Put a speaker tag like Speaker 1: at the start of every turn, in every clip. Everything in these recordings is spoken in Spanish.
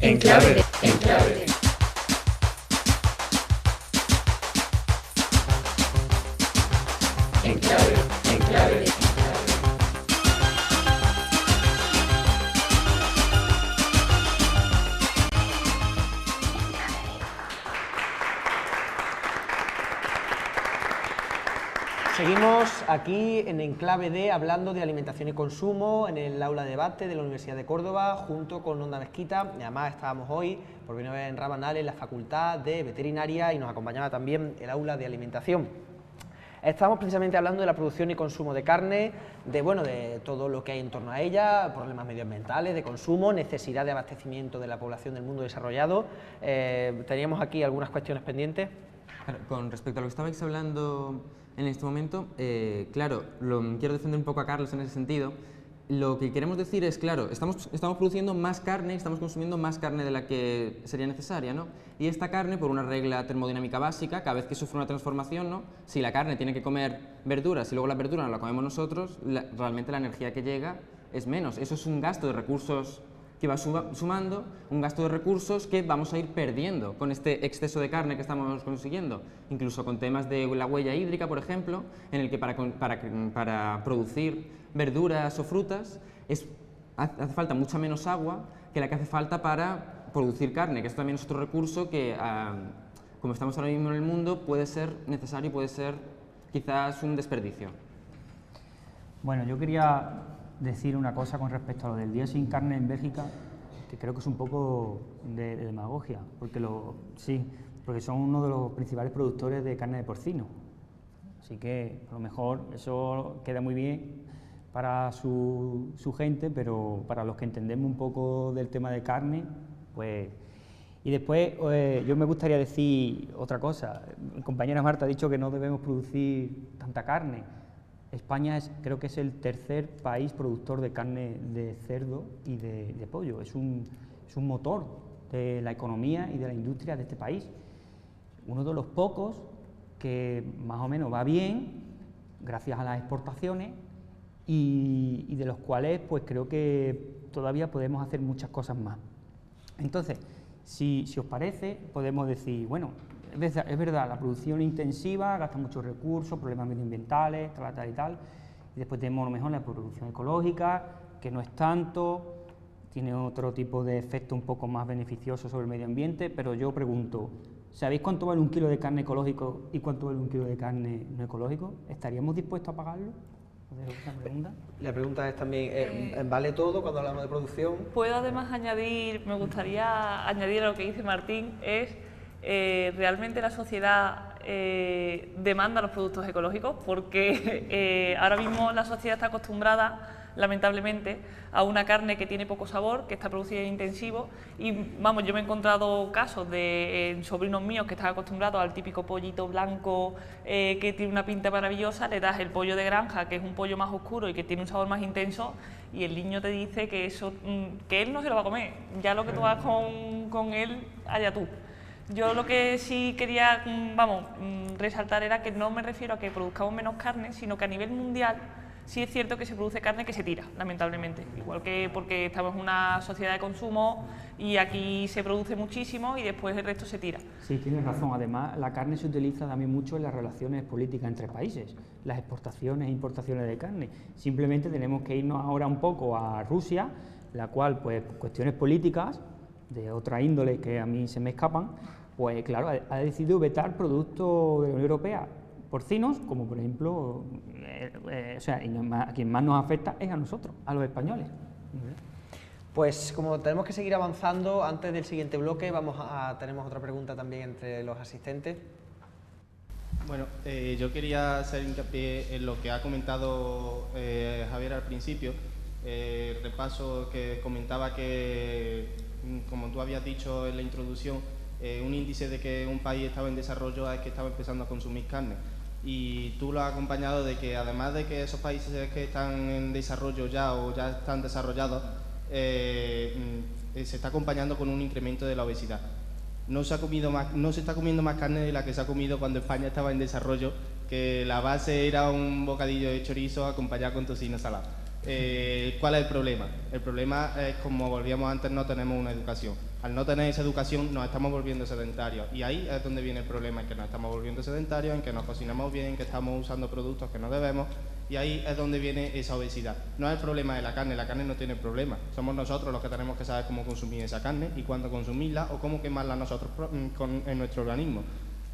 Speaker 1: En clave de.
Speaker 2: Seguimos aquí en Enclave D hablando de alimentación y consumo en el aula de debate de la Universidad de Córdoba junto con Onda Mezquita. Y además estábamos hoy por primera vez en Rabanal en la Facultad de Veterinaria y nos acompañaba también el aula de alimentación. Estamos precisamente hablando de la producción y consumo de carne, de todo lo que hay en torno a ella, problemas medioambientales, de consumo, necesidad de abastecimiento de la población del mundo desarrollado. Teníamos aquí algunas cuestiones pendientes.
Speaker 3: Con respecto a lo que estabais hablando en este momento, claro, quiero defender un poco a Carlos en ese sentido. Lo que queremos decir es, claro, estamos produciendo más carne, estamos consumiendo más carne de la que sería necesaria, ¿no? Y esta carne, por una regla termodinámica básica, cada vez que sufre una transformación, ¿no? Si la carne tiene que comer verduras y luego la verdura no la comemos nosotros, realmente la energía que llega es menos. Eso es un gasto de recursos que va sumando, un gasto de recursos que vamos a ir perdiendo con este exceso de carne que estamos consiguiendo, incluso con temas de la huella hídrica, por ejemplo, en el que para producir verduras o frutas hace falta mucha menos agua que la que hace falta para producir carne, que esto también es otro recurso que, como estamos ahora mismo en el mundo, puede ser necesario y puede ser quizás un desperdicio.
Speaker 4: Bueno, yo quería decir una cosa con respecto a lo del día sin carne en Bélgica, que creo que es un poco de demagogia, porque son uno de los principales productores de carne de porcino. Así que a lo mejor eso queda muy bien para su gente, pero para los que entendemos un poco del tema de carne, pues... Y después yo me gustaría decir otra cosa. Mi compañera Marta ha dicho que no debemos producir tanta carne. España creo que es el tercer país productor de carne de cerdo y de pollo. Es un motor de la economía y de la industria de este país. Uno de los pocos que más o menos va bien gracias a las exportaciones y de los cuales pues creo que todavía podemos hacer muchas cosas más. Entonces, si os parece, podemos decir, bueno, es verdad, la producción intensiva gasta muchos recursos, problemas medioambientales, tal y tal, y después tenemos a lo mejor la producción ecológica, que no es tanto, tiene otro tipo de efecto un poco más beneficioso sobre el medio ambiente, pero yo pregunto, ¿sabéis cuánto vale un kilo de carne ecológico y cuánto vale un kilo de carne no ecológico? ¿Estaríamos dispuestos a pagarlo?
Speaker 2: La pregunta es también, ¿vale todo cuando hablamos de producción?
Speaker 5: Puedo además me gustaría añadir a lo que dice Martín, realmente la sociedad demanda los productos ecológicos porque ahora mismo la sociedad está acostumbrada, lamentablemente, a una carne que tiene poco sabor, que está producida en intensivo y vamos, yo me he encontrado casos de sobrinos míos que están acostumbrados al típico pollito blanco que tiene una pinta maravillosa, le das el pollo de granja, que es un pollo más oscuro y que tiene un sabor más intenso y el niño te dice que eso, que él no se lo va a comer, ya lo que tú hagas con él, allá tú. Yo lo que sí quería, resaltar era que no me refiero a que produzcamos menos carne, sino que a nivel mundial sí es cierto que se produce carne que se tira, lamentablemente. Igual que porque estamos en una sociedad de consumo y aquí se produce muchísimo y después el resto se tira.
Speaker 4: Sí, tienes razón. Además, la carne se utiliza también mucho en las relaciones políticas entre países, las exportaciones e importaciones de carne. Simplemente tenemos que irnos ahora un poco a Rusia, la cual, pues, cuestiones políticas de otra índole que a mí se me escapan, pues claro, ha decidido vetar productos de la Unión Europea, porcinos, como por ejemplo, a quien más nos afecta es a nosotros, a los españoles.
Speaker 2: Pues como tenemos que seguir avanzando, antes del siguiente bloque tenemos otra pregunta también entre los asistentes.
Speaker 6: Bueno, yo quería hacer hincapié en lo que ha comentado Javier al principio, repaso que comentaba que, como tú habías dicho en la introducción, un índice de que un país estaba en desarrollo es que estaba empezando a consumir carne. Y tú lo has acompañado de que además de que esos países que están en desarrollo ya o ya están desarrollados, se está acompañando con un incremento de la obesidad. No se está comiendo más carne de la que se ha comido cuando España estaba en desarrollo, que la base era un bocadillo de chorizo acompañado con tocino salado. ¿Cuál es el problema? El problema es, como volvíamos antes, no tenemos una educación. Al no tener esa educación nos estamos volviendo sedentarios, y ahí es donde viene el problema, en que nos estamos volviendo sedentarios, en que nos cocinamos bien, que estamos usando productos que no debemos, y ahí es donde viene esa obesidad. No es el problema de la carne no tiene problema, somos nosotros los que tenemos que saber cómo consumir esa carne y cuándo consumirla o cómo quemarla nosotros en nuestro organismo.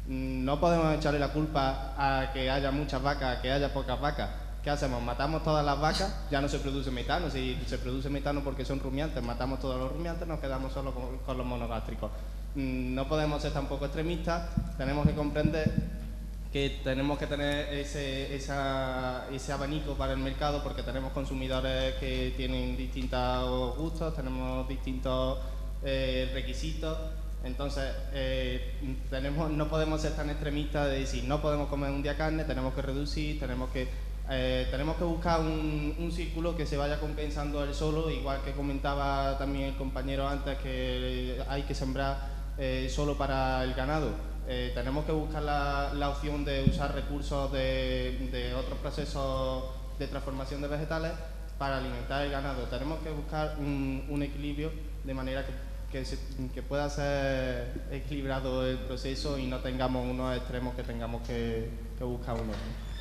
Speaker 6: No podemos echarle la culpa a que haya muchas vacas, a que haya pocas vacas. ¿Qué hacemos? ¿Matamos todas las vacas? Ya no se produce metano. Si se produce metano porque son rumiantes, matamos todos los rumiantes, nos quedamos solo con los monogástricos. No podemos ser tampoco extremistas, tenemos que comprender que tenemos que tener ese abanico para el mercado, porque tenemos consumidores que tienen distintos gustos, tenemos distintos requisitos. Entonces, no podemos ser tan extremistas de decir no podemos comer un día carne, tenemos que reducir, tenemos que buscar un círculo que se vaya compensando él solo, igual que comentaba también el compañero antes, que hay que sembrar solo para el ganado. Tenemos que buscar la opción de usar recursos de otros procesos de transformación de vegetales para alimentar el ganado. Tenemos que buscar un equilibrio de manera que pueda ser equilibrado el proceso y no tengamos unos extremos que tengamos que buscar uno.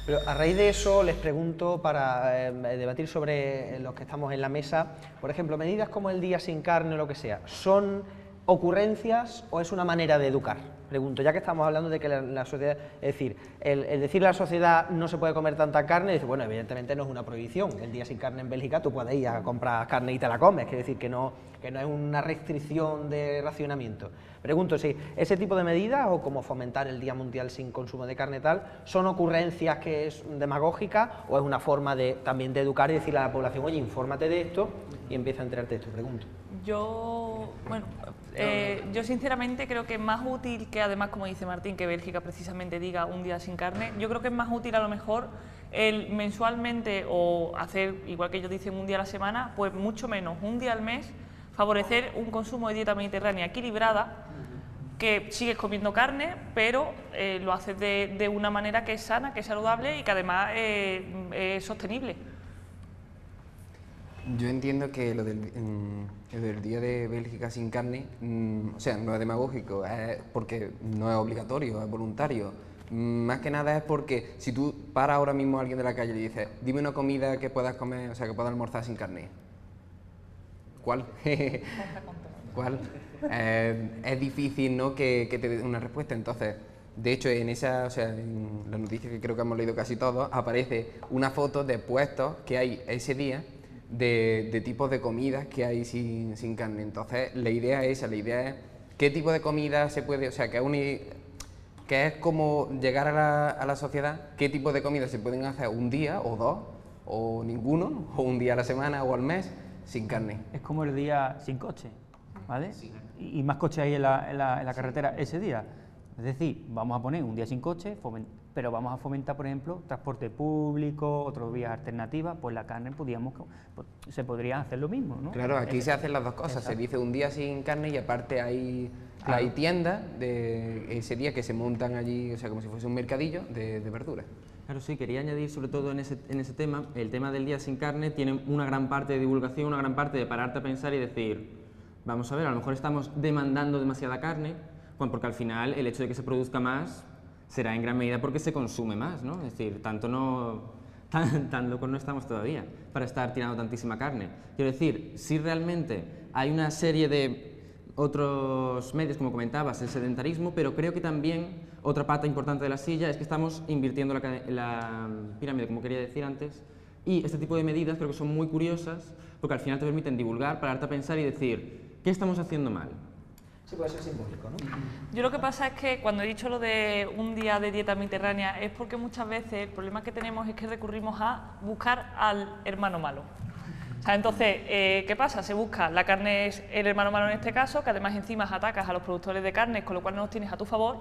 Speaker 2: Pero a raíz de eso les pregunto, para debatir sobre los que estamos en la mesa, por ejemplo, medidas como el día sin carne o lo que sea, ¿son ocurrencias o es una manera de educar? Pregunto, ya que estamos hablando de que la sociedad, es decir, el decirle a la sociedad no se puede comer tanta carne, dice, bueno, evidentemente no es una prohibición. El día sin carne en Bélgica tú puedes ir a comprar carne y te la comes, quiere decir que no es una restricción de racionamiento. Pregunto si ese tipo de medidas, o como fomentar el Día Mundial sin consumo de carne tal, ¿son ocurrencias que es demagógica o es una forma también de educar y decirle a la población, oye, infórmate de esto y empieza a enterarte de esto? Pregunto.
Speaker 5: Yo sinceramente creo que es más útil que, además, como dice Martín, que Bélgica precisamente diga un día sin carne. Yo creo que es más útil a lo mejor el mensualmente, o hacer, igual que ellos dicen, un día a la semana, pues mucho menos, un día al mes, favorecer un consumo de dieta mediterránea equilibrada, que sigues comiendo carne, pero lo haces de una manera que es sana, que es saludable y que además es sostenible.
Speaker 3: Yo entiendo que lo del Día de Bélgica sin carne, o sea, no es demagógico, es porque no es obligatorio, es voluntario. Más que nada es porque si tú paras ahora mismo a alguien de la calle y le dices, dime una comida que puedas comer, o sea, que puedas almorzar sin carne. ¿Cuál? ¿Cuál? Es difícil, ¿no?, que te dé una respuesta. Entonces, de hecho, en la noticia que creo que hemos leído casi todos, aparece una foto de puestos que hay ese día de tipos de comidas que hay sin carne. Entonces, la idea es qué tipo de comida se puede, o sea, que es como llegar a la sociedad, qué tipo de comidas se pueden hacer un día o dos, o ninguno, o un día a la semana o al mes, sin carne.
Speaker 4: Es como el día sin coche, ¿vale? Sí. Y más coches hay en la carretera ese día. Es decir, vamos a poner un día sin coche, pero vamos a fomentar, por ejemplo, transporte público, otras vías alternativas, pues la carne se podría hacer lo mismo, ¿no?
Speaker 3: Claro, aquí se hacen las dos cosas. Exacto. Se dice un día sin carne y aparte hay tiendas de ese día que se montan allí, o sea, como si fuese un mercadillo de verduras.
Speaker 1: Claro, sí, quería añadir sobre todo en ese tema, el tema del día sin carne tiene una gran parte de divulgación, una gran parte de pararte a pensar y decir, vamos a ver, a lo mejor estamos demandando demasiada carne, porque al final el hecho de que se produzca más será en gran medida porque se consume más, ¿no? Es decir, tan locos no estamos todavía para estar tirando tantísima carne. Quiero decir, si realmente hay una serie de otros medios, como comentabas, el sedentarismo, pero creo que también otra pata importante de la silla es que estamos invirtiendo la pirámide, como quería decir antes, y este tipo de medidas creo que son muy curiosas porque al final te permiten divulgar, pararte a pensar y decir, ¿qué estamos haciendo mal?
Speaker 2: Sí, puede ser simbólico, ¿no?
Speaker 5: Yo lo que pasa es que cuando he dicho lo de un día de dieta mediterránea es porque muchas veces el problema que tenemos es que recurrimos a buscar al hermano malo. O sea, entonces, ¿qué pasa? Se busca, la carne es el hermano malo en este caso, que además encima atacas a los productores de carne, con lo cual no los tienes a tu favor,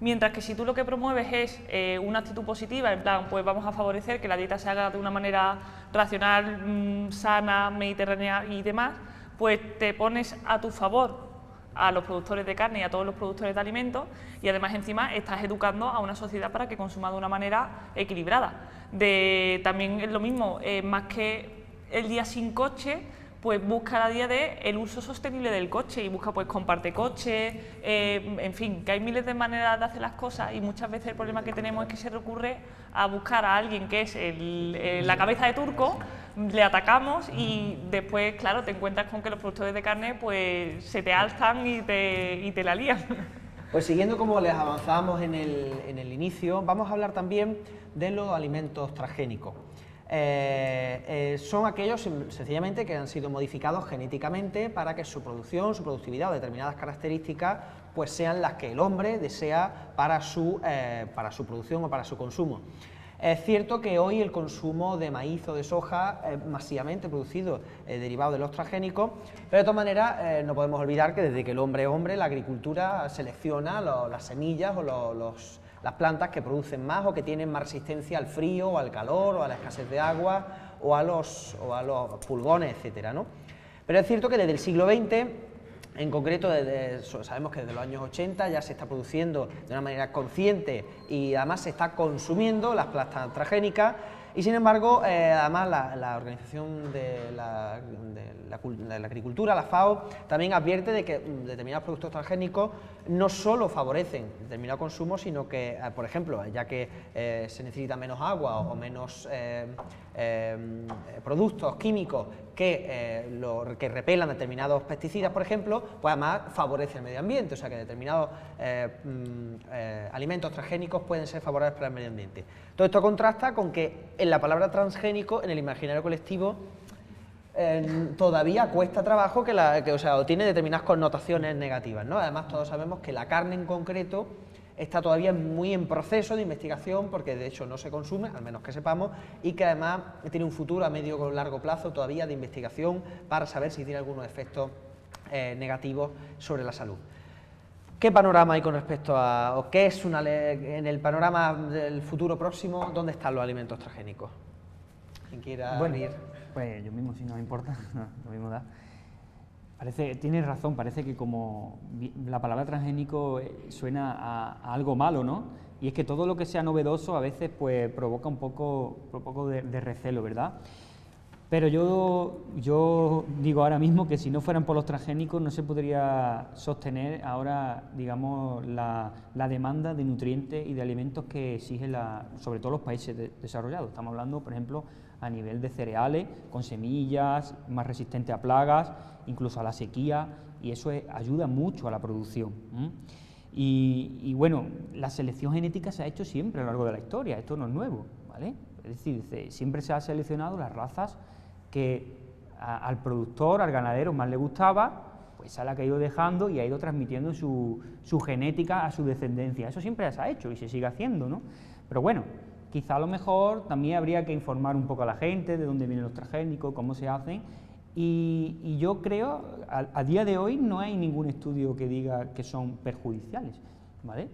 Speaker 5: mientras que si tú lo que promueves es una actitud positiva, en plan, pues vamos a favorecer que la dieta se haga de una manera racional, sana, mediterránea y demás, pues te pones a tu favor a los productores de carne y a todos los productores de alimentos y además encima estás educando a una sociedad para que consuma de una manera equilibrada. También es lo mismo, más que el día sin coche, pues busca la día de el uso sostenible del coche y busca pues comparte coche, en fin, que hay miles de maneras de hacer las cosas y muchas veces el problema que tenemos es que se recurre a buscar a alguien que es la cabeza de turco, le atacamos y después, claro, te encuentras con que los productores de carne pues se te alzan y te la lían.
Speaker 2: Pues siguiendo como les avanzábamos en el inicio, vamos a hablar también de los alimentos transgénicos. Son aquellos sencillamente que han sido modificados genéticamente para que su producción, su productividad o determinadas características pues sean las que el hombre desea para su producción o para su consumo. Es cierto que hoy el consumo de maíz o de soja es masivamente producido derivado de los transgénicos, pero de todas maneras no podemos olvidar que desde que el hombre es hombre, la agricultura selecciona las semillas o las plantas que producen más o que tienen más resistencia al frío o al calor o a la escasez de agua o a los pulgones, etcétera, ¿no? Pero es cierto que desde el siglo XX, en concreto sabemos que desde los años 80 ya se está produciendo de una manera consciente y además se está consumiendo las plantas transgénicas y sin embargo además la Organización de la Agricultura, la FAO, también advierte de que determinados productos transgénicos no solo favorecen determinado consumo, sino que, por ejemplo, ya que se necesita menos agua o menos productos químicos que repelan determinados pesticidas, por ejemplo, pues además favorece el medio ambiente, o sea que determinados alimentos transgénicos pueden ser favorables para el medio ambiente. Todo esto contrasta con que en la palabra transgénico, en el imaginario colectivo, todavía cuesta trabajo o tiene determinadas connotaciones negativas, ¿no? Además todos sabemos que la carne en concreto está todavía muy en proceso de investigación porque de hecho no se consume, al menos que sepamos, y que además tiene un futuro a medio o largo plazo todavía de investigación para saber si tiene algunos efectos negativos sobre la salud. ¿Qué panorama hay con respecto a, o qué es en el panorama del futuro próximo, dónde están los alimentos transgénicos? ¿Quién quiera abrir?
Speaker 4: Pues yo mismo, si no me importa, lo mismo da. Tienes razón, parece que como la palabra transgénico suena a algo malo, ¿no? Y es que todo lo que sea novedoso a veces pues provoca un poco de recelo, ¿verdad? Pero yo digo ahora mismo que si no fueran por los transgénicos no se podría sostener ahora, digamos, la demanda de nutrientes y de alimentos que exigen sobre todo los países desarrollados. Estamos hablando, por ejemplo, a nivel de cereales, con semillas, más resistentes a plagas, incluso a la sequía, y eso ayuda mucho a la producción. Y bueno, la selección genética se ha hecho siempre a lo largo de la historia, esto no es nuevo, ¿vale? Es decir, siempre se han seleccionado las razas que al productor, al ganadero más le gustaba, pues se la ha ido dejando y ha ido transmitiendo su genética a su descendencia. Eso siempre se ha hecho y se sigue haciendo, ¿no? Pero bueno, quizá a lo mejor también habría que informar un poco a la gente de dónde vienen los transgénicos, cómo se hacen, y yo creo, a día de hoy no hay ningún estudio que diga que son perjudiciales, ¿vale?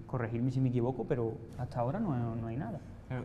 Speaker 4: Corregirme si me equivoco, pero hasta ahora no hay nada.
Speaker 1: Claro,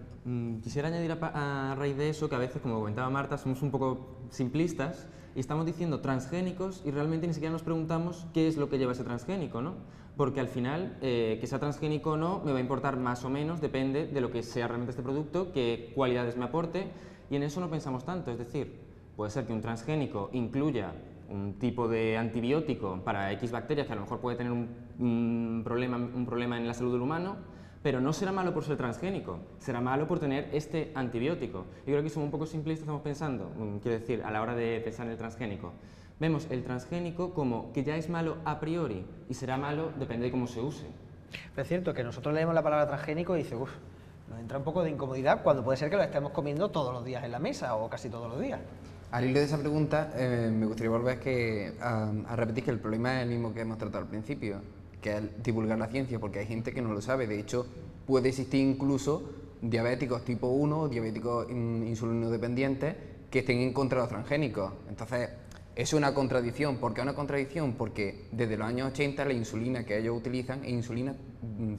Speaker 1: quisiera añadir a raíz de eso que a veces, como comentaba Marta, somos un poco simplistas y estamos diciendo transgénicos y realmente ni siquiera nos preguntamos qué es lo que lleva ese transgénico, ¿no? Porque al final, que sea transgénico o no, me va a importar más o menos, depende de lo que sea realmente este producto, qué cualidades me aporte, y en eso no pensamos tanto. Es decir, puede ser que un transgénico incluya un tipo de antibiótico para X bacterias que a lo mejor puede tener un problema en la salud del humano, pero no será malo por ser transgénico, será malo por tener este antibiótico. Yo creo que somos un poco simplistas, estamos pensando, quiero decir, a la hora de pensar en el transgénico. Vemos el transgénico como que ya es malo a priori y será malo depende de cómo se use.
Speaker 2: Pero es cierto que nosotros leemos la palabra transgénico y dice, uff, nos entra un poco de incomodidad cuando puede ser que lo estemos comiendo todos los días en la mesa o casi todos los días.
Speaker 7: Al hilo de esa pregunta, me gustaría volver a repetir que el problema es el mismo que hemos tratado al principio, que es divulgar la ciencia, porque hay gente que no lo sabe. De hecho, puede existir incluso diabéticos tipo 1 o diabéticos insulinodependientes que estén en contra de los transgénicos. Entonces, es una contradicción. ¿Por qué es una contradicción? Porque desde los años 80 la insulina que ellos utilizan es insulina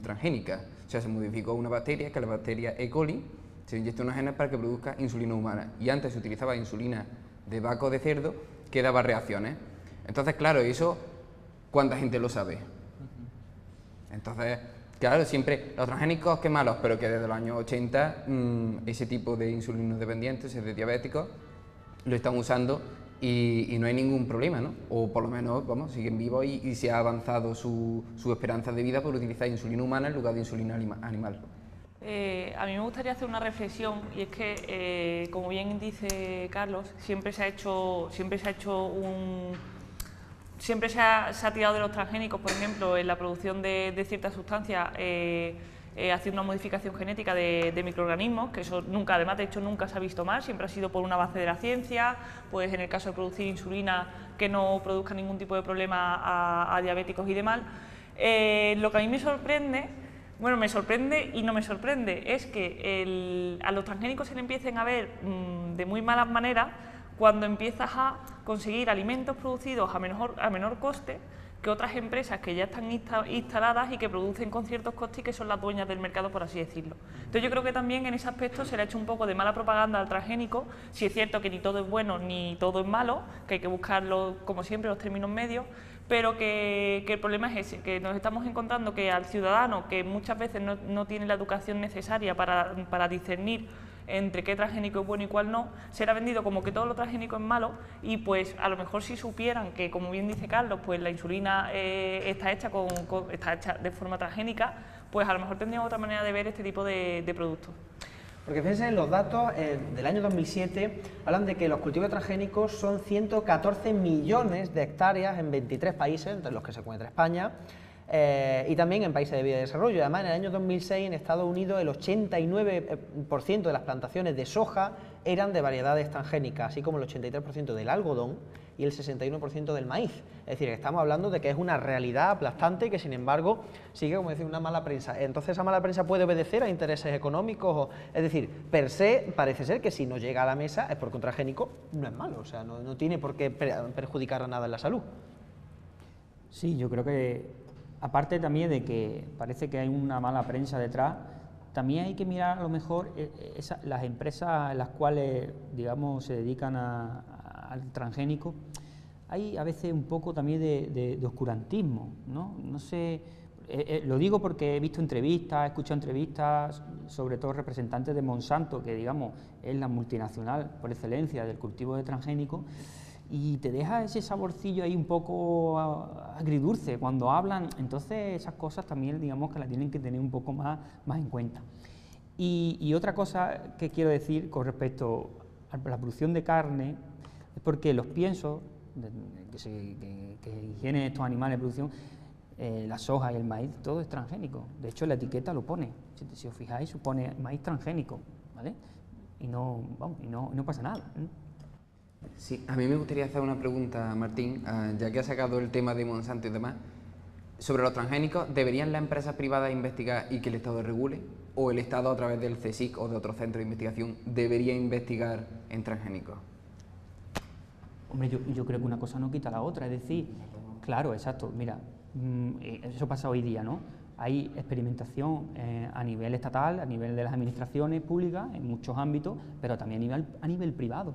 Speaker 7: transgénica. O sea, se modificó una bacteria, que es la bacteria E. coli, se inyecta unos genes para que produzca insulina humana. Y antes se utilizaba insulina de vaco de cerdo que daba reacciones. Entonces, claro, eso, ¿cuánta gente lo sabe? Entonces, Claro, siempre los transgénicos que malos, pero que desde los años 80 ese tipo de insulinos dependientes, de diabéticos, lo están usando y no hay ningún problema, ¿no? O por lo menos, vamos, siguen vivos y se ha avanzado su esperanza de vida por utilizar insulina humana en lugar de insulina animal.
Speaker 5: A mí me gustaría hacer una reflexión, y es que, como bien dice Carlos, siempre se ha tirado de los transgénicos, por ejemplo, en la producción de ciertas sustancias, haciendo una modificación genética de microorganismos, que eso nunca, además, de hecho, nunca se ha visto mal, siempre ha sido por un avance de la ciencia, pues en el caso de producir insulina que no produzca ningún tipo de problema a diabéticos y demás. Lo que a mí me sorprende, bueno, me sorprende y no me sorprende, es que a los transgénicos se le empiecen a ver de muy malas maneras cuando empiezas a conseguir alimentos producidos a menor coste que otras empresas que ya están instaladas y que producen con ciertos costes y que son las dueñas del mercado, por así decirlo. Entonces yo creo que también en ese aspecto se le ha hecho un poco de mala propaganda al transgénico. Sí es cierto que ni todo es bueno ni todo es malo, que hay que buscarlo, como siempre, los términos medios, pero que el problema es ese, que nos estamos encontrando que al ciudadano, que muchas veces no tiene la educación necesaria para discernir entre qué transgénico es bueno y cuál no, será vendido como que todo lo transgénico es malo, y pues a lo mejor si supieran que, como bien dice Carlos, pues la insulina está hecha de forma transgénica, pues a lo mejor tendrían otra manera de ver este tipo de productos.
Speaker 2: Porque fíjense, los datos del año 2007 hablan de que los cultivos transgénicos son 114 millones de hectáreas en 23 países, entre los que se encuentra España, y también en países de vías de desarrollo. Además, en el año 2006 en Estados Unidos el 89% de las plantaciones de soja eran de variedades transgénicas, así como el 83% del algodón y el 61% del maíz. Es decir, estamos hablando de que es una realidad aplastante que, sin embargo, sigue, como decir, una mala prensa. Entonces, esa mala prensa puede obedecer a intereses económicos, es decir, per se parece ser que si no llega a la mesa es porque un transgénico no es malo, o sea, no tiene por qué perjudicar a nada en la salud.
Speaker 4: Sí, yo creo que aparte también de que parece que hay una mala prensa detrás, también hay que mirar a lo mejor las empresas en las cuales, digamos, se dedican al transgénico. Hay a veces un poco también de oscurantismo, ¿no? No sé, lo digo porque he visto entrevistas, he escuchado entrevistas, sobre todo representantes de Monsanto, que digamos es la multinacional por excelencia del cultivo de transgénicos, y te deja ese saborcillo ahí un poco agridulce cuando hablan. Entonces esas cosas también, digamos, que las tienen que tener un poco más en cuenta. Y otra cosa que quiero decir con respecto a la producción de carne es porque los piensos que higienen estos animales de producción, la soja y el maíz, todo es transgénico. De hecho, la etiqueta lo pone, si os fijáis, supone maíz transgénico, ¿vale? Y no pasa nada, ¿eh?
Speaker 7: Sí, a mí me gustaría hacer una pregunta, Martín, ya que ha sacado el tema de Monsanto y demás. Sobre los transgénicos, ¿deberían las empresas privadas investigar y que el Estado regule? ¿O el Estado, a través del CSIC o de otros centros de investigación, debería investigar en transgénicos?
Speaker 4: Hombre, yo creo que una cosa no quita la otra, es decir, claro, exacto, mira, eso pasa hoy día, ¿no? Hay experimentación a nivel estatal, a nivel de las administraciones públicas, en muchos ámbitos, pero también a nivel privado.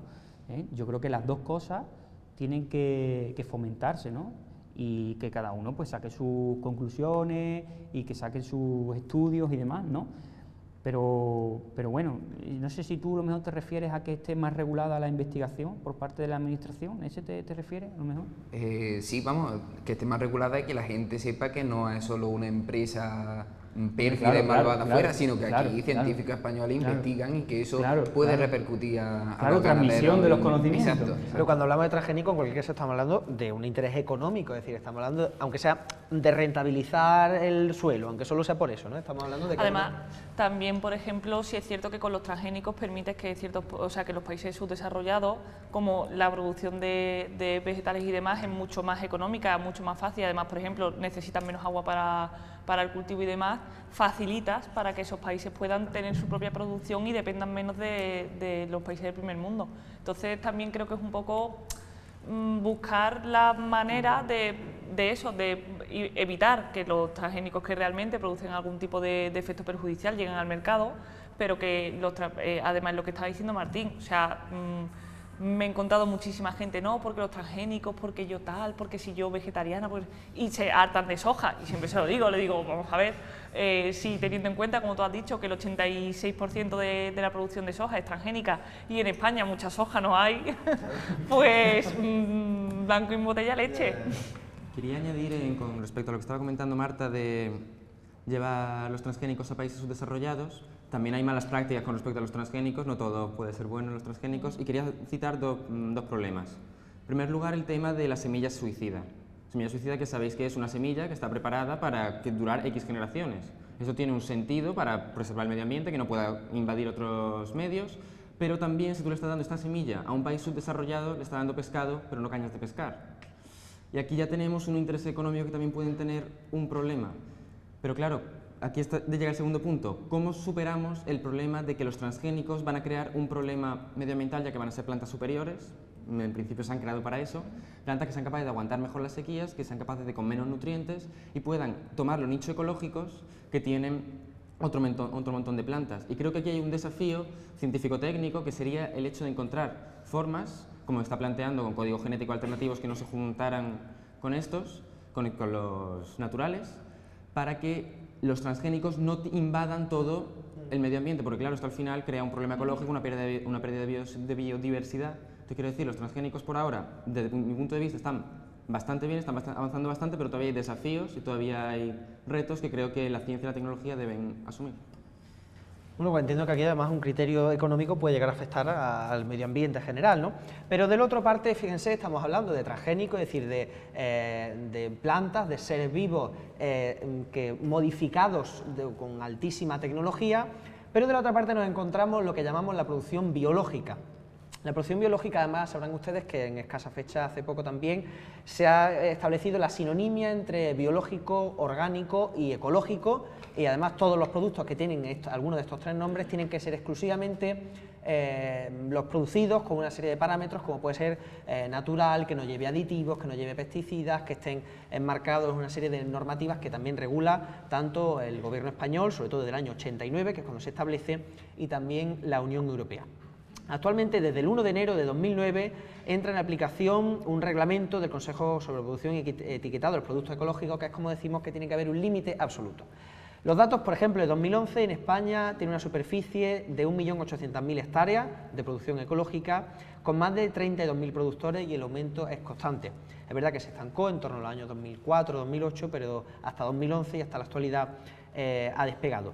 Speaker 4: Yo creo que las dos cosas tienen que fomentarse, ¿no? Y que cada uno pues saque sus conclusiones y que saque sus estudios y demás, ¿no? Pero bueno, no sé si tú a lo mejor te refieres a que esté más regulada la investigación por parte de la administración, ¿a ese te refieres a lo mejor?
Speaker 7: Sí, vamos, que esté más regulada y que la gente sepa que no es solo una empresa pérfida y malvada afuera, sino que aquí científicos españoles investigan y que eso puede repercutir a los
Speaker 4: transmisión de los conocimientos.
Speaker 7: Exacto.
Speaker 2: Pero cuando hablamos de transgénico, en cualquier caso estamos hablando de un interés económico, es decir, estamos hablando, aunque sea de rentabilizar el suelo, aunque solo sea por eso, ¿no? Estamos hablando de que
Speaker 5: además, también, por ejemplo, sí es cierto que con los transgénicos permites que que los países subdesarrollados, como la producción de vegetales y demás, es mucho más económica, mucho más fácil. Además, por ejemplo, necesitan menos agua para el cultivo y demás, facilitas para que esos países puedan tener su propia producción y dependan menos de los países del primer mundo. Entonces también creo que es un poco buscar la manera de evitar que los transgénicos que realmente producen algún tipo de efecto perjudicial lleguen al mercado, pero que además lo que estaba diciendo Martín, o sea, me he encontrado muchísima gente, no, porque los transgénicos, porque yo tal, porque si yo vegetariana, pues, y se hartan de soja, y siempre se lo digo, le digo, vamos a ver, si teniendo en cuenta, como tú has dicho, que el 86% de la producción de soja es transgénica, y en España mucha soja no hay, pues blanco en botella leche.
Speaker 1: Quería añadir, con respecto a lo que estaba comentando Marta, de llevar los transgénicos a países subdesarrollados, también hay malas prácticas con respecto a los transgénicos, no todo puede ser bueno en los transgénicos, y quería citar dos problemas. En primer lugar, el tema de la semilla suicida. Semilla suicida, que sabéis que es una semilla que está preparada para durar X generaciones. Eso tiene un sentido para preservar el medio ambiente, que no pueda invadir otros medios, pero también si tú le estás dando esta semilla a un país subdesarrollado, le estás dando pescado, pero no cañas de pescar. Y aquí ya tenemos un interés económico que también pueden tener un problema. Pero claro, aquí llega el segundo punto. ¿Cómo superamos el problema de que los transgénicos van a crear un problema medioambiental, ya que van a ser plantas superiores? En principio se han creado para eso. Plantas que sean capaces de aguantar mejor las sequías, que sean capaces de con menos nutrientes y puedan tomar los nichos ecológicos que tienen otro montón de plantas. Y creo que aquí hay un desafío científico-técnico que sería el hecho de encontrar formas, como está planteando con código genético alternativos, que no se juntaran con estos, con los naturales, para que los transgénicos no invadan todo el medio ambiente, porque claro, esto al final crea un problema ecológico, una pérdida de biodiversidad. Te quiero decir, los transgénicos por ahora, desde mi punto de vista, están bastante bien, están avanzando bastante, pero todavía hay desafíos y todavía hay retos que creo que la ciencia y la tecnología deben asumir.
Speaker 2: Bueno, pues entiendo que aquí además un criterio económico puede llegar a afectar al medio ambiente en general, ¿no? Pero de la otra parte, fíjense, estamos hablando de transgénicos, es decir, de plantas, de seres vivos modificados con altísima tecnología, pero de la otra parte nos encontramos lo que llamamos la producción biológica. La producción biológica, además, sabrán ustedes que en escasa fecha, hace poco también, se ha establecido la sinonimia entre biológico, orgánico y ecológico, y además todos los productos que tienen alguno de estos tres nombres tienen que ser exclusivamente los producidos con una serie de parámetros, como puede ser natural, que no lleve aditivos, que no lleve pesticidas, que estén enmarcados en una serie de normativas que también regula tanto el gobierno español, sobre todo desde el año 89, que es cuando se establece, y también la Unión Europea. Actualmente, desde el 1 de enero de 2009, entra en aplicación un reglamento del Consejo sobre Producción y Etiquetado de los Productos Ecológicos, que es como decimos que tiene que haber un límite absoluto. Los datos, por ejemplo, de 2011 en España tiene una superficie de 1.800.000 hectáreas de producción ecológica, con más de 32.000 productores, y el aumento es constante. Es verdad que se estancó en torno a los años 2004-2008, pero hasta 2011 y hasta la actualidad ha despegado.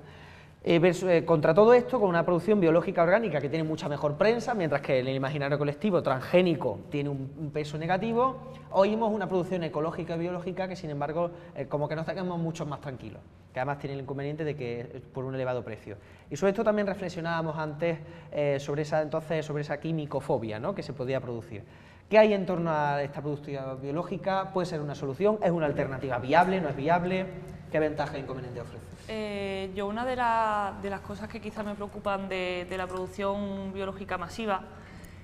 Speaker 2: Contra todo esto, con una producción biológica orgánica que tiene mucha mejor prensa, mientras que en el imaginario colectivo transgénico tiene un peso negativo, oímos una producción ecológica y biológica que, sin embargo, como que nos dejamos mucho más tranquilos, que además tiene el inconveniente de que es por un elevado precio. Y sobre esto también reflexionábamos antes sobre esa quimicofobia, ¿no?, que se podía producir. ¿Qué hay en torno a esta producción biológica? ¿Puede ser una solución? ¿Es una alternativa viable? ¿No es viable? ¿Qué ventajas e inconvenientes ofrece?
Speaker 5: Yo una de las cosas que quizás me preocupan de la producción biológica masiva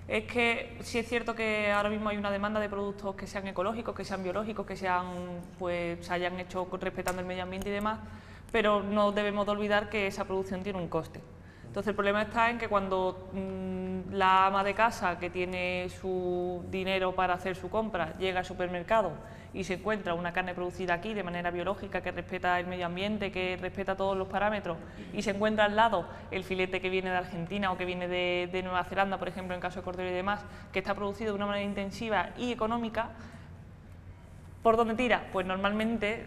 Speaker 5: es que sí es cierto que ahora mismo hay una demanda de productos que sean ecológicos, que sean biológicos, que sean, pues, se hayan hecho respetando el medio ambiente y demás, pero no debemos de olvidar que esa producción tiene un coste. Entonces el problema está en que cuando la ama de casa, que tiene su dinero para hacer su compra, llega al supermercado y se encuentra una carne producida aquí de manera biológica, que respeta el medio ambiente, que respeta todos los parámetros, y se encuentra al lado el filete que viene de Argentina o que viene de Nueva Zelanda, por ejemplo, en caso de cordero y demás, que está producido de una manera intensiva y económica, ¿por dónde tira? Pues normalmente,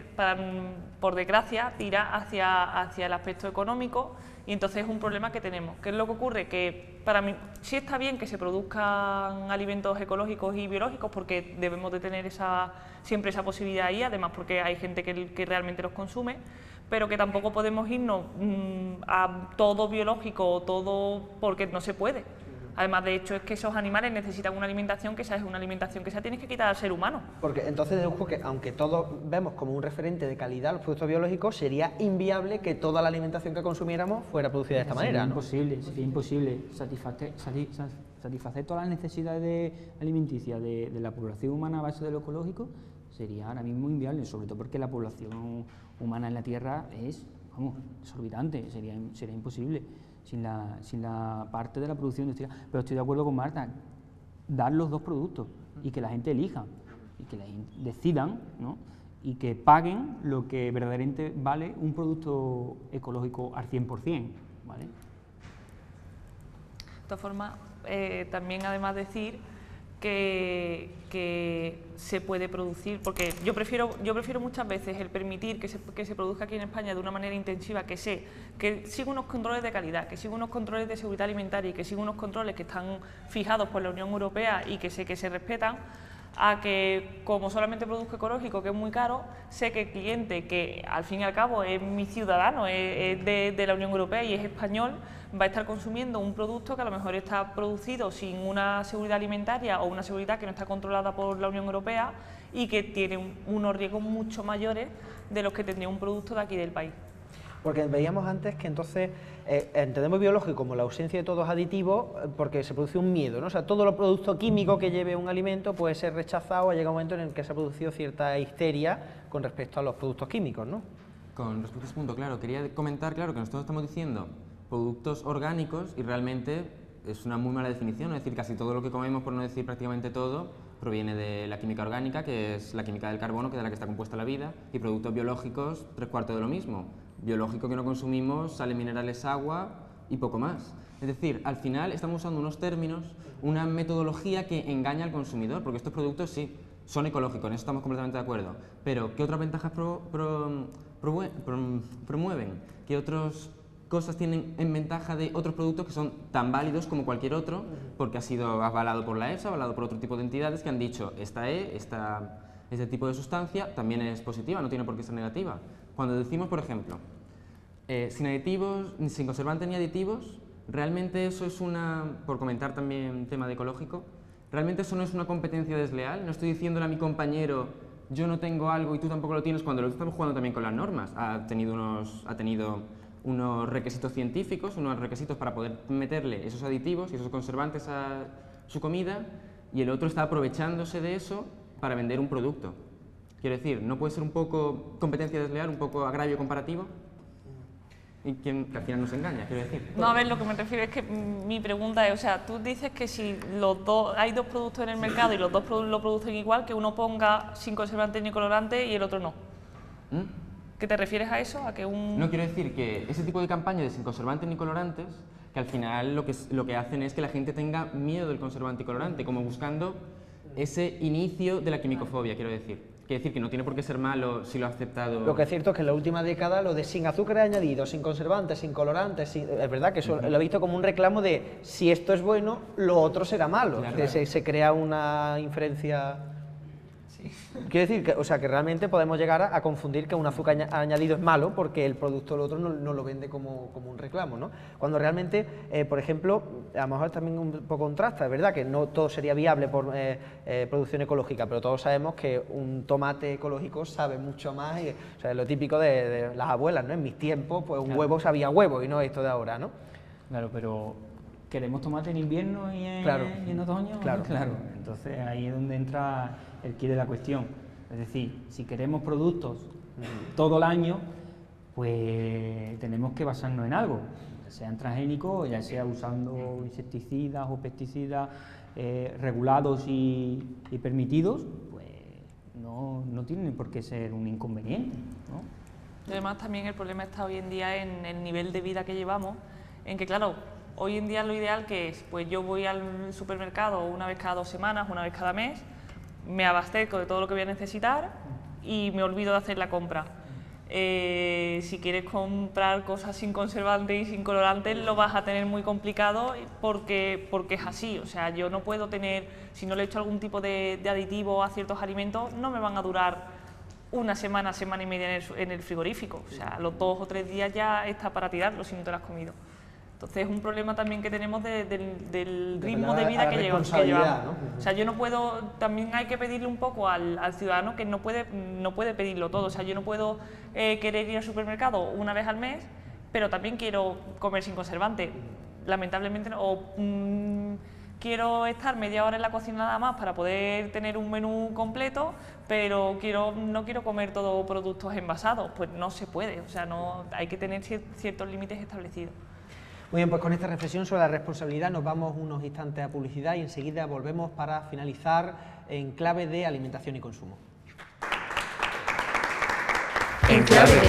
Speaker 5: por desgracia, tira hacia el aspecto económico, y entonces es un problema que tenemos. ¿Qué es lo que ocurre? Que para mí sí está bien que se produzcan alimentos ecológicos y biológicos, porque debemos de tener siempre esa posibilidad ahí, además porque hay gente que realmente los consume, pero que tampoco podemos irnos a todo biológico o todo, porque no se puede. Además, de hecho, es que esos animales necesitan una alimentación que esa es una alimentación que se tiene que quitar al ser humano.
Speaker 2: Porque entonces dedujo que, aunque todos vemos como un referente de calidad los productos biológicos, sería inviable que toda la alimentación que consumiéramos fuera producida de esta manera, ¿no?
Speaker 4: Sería imposible satisfacer todas las necesidades alimenticias de la población humana a base de lo ecológico. Sería ahora mismo inviable, sobre todo porque la población humana en la Tierra es, exorbitante, sería imposible sin la parte de la producción industrial. Pero estoy de acuerdo con Marta, dar los dos productos y que la gente elija y que decidan, ¿no? Y que paguen lo que verdaderamente vale un producto ecológico al 100%, ¿vale?
Speaker 5: De todas formas, también además decir que se puede producir, porque yo prefiero muchas veces el permitir que se produzca aquí en España de una manera intensiva, que siga unos controles de calidad, que siga unos controles de seguridad alimentaria y que siga unos controles que están fijados por la Unión Europea y que sé que se respetan, a que como solamente produzco ecológico, que es muy caro, sé que el cliente, que al fin y al cabo es mi ciudadano, es de la Unión Europea y es español, va a estar consumiendo un producto que a lo mejor está producido sin una seguridad alimentaria o una seguridad que no está controlada por la Unión Europea y que tiene unos riesgos mucho mayores de los que tendría un producto de aquí del país.
Speaker 2: Porque veíamos antes que entonces entendemos biológico como la ausencia de todos aditivos porque se produce un miedo, ¿no? O sea, todo lo producto químico que lleve un alimento puede ser rechazado, llega un momento en el que se ha producido cierta histeria con respecto a los productos químicos, ¿no?
Speaker 1: Con respecto a ese punto, claro, quería comentar, claro, que nosotros estamos diciendo productos orgánicos y realmente es una muy mala definición, es decir, casi todo lo que comemos, por no decir prácticamente todo, proviene de la química orgánica, que es la química del carbono, que es de la que está compuesta la vida, y productos biológicos, 3/4 de lo mismo. Biológico que no consumimos, sales minerales, agua y poco más. Es decir, al final estamos usando unos términos, una metodología que engaña al consumidor, porque estos productos sí, son ecológicos, en eso estamos completamente de acuerdo, pero ¿qué otras ventajas promueven? ¿Qué otras cosas tienen en ventaja de otros productos que son tan válidos como cualquier otro, porque ha sido avalado por la EFSA, avalado por otro tipo de entidades que han dicho este tipo de sustancia también es positiva, no tiene por qué ser negativa? Cuando decimos, por ejemplo, sin aditivos, sin conservantes ni aditivos, realmente eso es por comentar también tema de ecológico, realmente eso no es una competencia desleal, no estoy diciéndole a mi compañero yo no tengo algo y tú tampoco lo tienes, cuando lo estamos jugando también con las normas, ha tenido unos requisitos científicos, unos requisitos para poder meterle esos aditivos y esos conservantes a su comida, y el otro está aprovechándose de eso para vender un producto. Quiero decir, ¿no puede ser un poco competencia desleal, un poco agravio comparativo? Y que al final nos engaña, quiero decir.
Speaker 5: No, a ver, lo que me refiero es que mi pregunta es, o sea, tú dices que si hay dos productos en el mercado y los dos lo producen igual, que uno ponga sin conservantes ni colorantes y el otro no. ¿Qué te refieres a eso?
Speaker 1: No, quiero decir que ese tipo de campaña de sin conservantes ni colorantes, que al final lo que hacen es que la gente tenga miedo del conservante y colorante, como buscando ese inicio de la quimicofobia, quiero decir. Quiere decir que no tiene por qué ser malo si lo ha aceptado.
Speaker 2: Lo que es cierto es que en la última década lo de sin azúcar añadido, sin conservantes, sin colorantes, es verdad que eso lo he visto como un reclamo de si esto es bueno, lo otro será malo.
Speaker 1: Claro.
Speaker 2: Que se crea una inferencia. Sí. Quiero decir que, o sea, que realmente podemos llegar a confundir que un azúcar añadido es malo porque el producto del otro no lo vende como un reclamo, ¿no? Cuando realmente, por ejemplo, a lo mejor también un poco contrasta, es verdad que no todo sería viable por producción ecológica, pero todos sabemos que un tomate ecológico sabe mucho más, o sea, es lo típico de las abuelas, ¿no? En mis tiempos, pues un huevo sabía huevo y no esto de ahora, ¿no?
Speaker 4: Claro, pero ¿queremos tomate en invierno y en otoño?
Speaker 2: Claro.
Speaker 4: Entonces ahí es donde entra el quid de la cuestión. Es decir, si queremos productos todo el año, pues tenemos que basarnos en algo, ya sean transgénicos, ya sea usando insecticidas o pesticidas regulados y permitidos, pues no tienen por qué ser un inconveniente, ¿no?
Speaker 5: Además, también el problema está hoy en día en el nivel de vida que llevamos, en que, claro, hoy en día lo ideal que es, pues yo voy al supermercado una vez cada 2 semanas, una vez cada mes, me abastezco de todo lo que voy a necesitar y me olvido de hacer la compra. Si quieres comprar cosas sin conservantes y sin colorantes, lo vas a tener muy complicado porque es así. O sea, yo no puedo tener, si no le echo algún tipo de aditivo a ciertos alimentos, no me van a durar una semana, semana y media en el frigorífico. O sea, los 2 o 3 días ya está para tirarlo si no te lo has comido. Entonces es un problema también que tenemos del ritmo de vida que llevamos.
Speaker 2: ¿No?
Speaker 5: O sea, yo no puedo, también hay que pedirle un poco al ciudadano que no puede pedirlo todo. O sea, yo no puedo querer ir al supermercado una vez al mes, pero también quiero comer sin conservante. Lamentablemente no. O quiero estar media hora en la cocina nada más para poder tener un menú completo, pero no quiero comer todos productos envasados. Pues no se puede. O sea, hay que tener ciertos límites establecidos.
Speaker 2: Muy bien, pues con esta reflexión sobre la responsabilidad nos vamos unos instantes a publicidad y enseguida volvemos para finalizar en clave de alimentación y consumo.
Speaker 8: En clave.